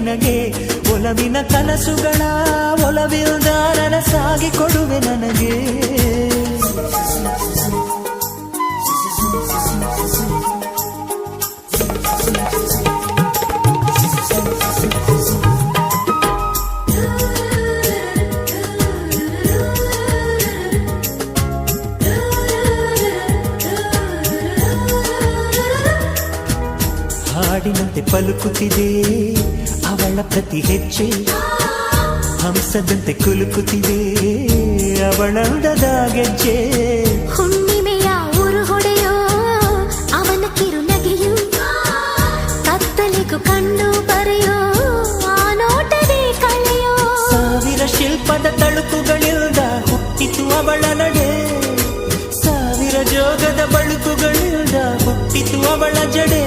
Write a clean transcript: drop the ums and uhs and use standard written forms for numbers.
ನಿನಗೆ ಒಲವಿನ ಕನಸುಗಳ ಒಲವಿಲ್ದಾರನ ಸಾಗಿ ಕೊಡುವೆ ನನಗೆ. ಹಾಡಿನಂತೆ ಪಲುಕುತ್ತಿದೆ ಅವಳ ಪ್ರತಿ ಹೆಜ್ಜೆ, ಹಂಸದಂತೆ ಕುಲುಕುತ್ತಿದೆ ಅವಳಂದದ ಗೆಜ್ಜೆ. ಹುಣ್ಣಿಮೆಯ ಊರು ಹೊಡೆಯೋ ಅವನ ಕಿರುನಗೆಯು, ಕತ್ತಲಿಗೂ ಕಣ್ಣು ಬರೆಯೋ ಆ ನೋಟವೇ ಕಳೆಯೋ. ಸಾವಿರ ಶಿಲ್ಪದ ತಳುಕುಗಳಿಂದ ಹುಟ್ಟಿತು ಅವಳ ನಡೆ, ಸಾವಿರ ಜೋಗದ ಬಳುಕುಗಳಿಂದ ಹುಟ್ಟಿತು ಅವಳ ಜಡೆ.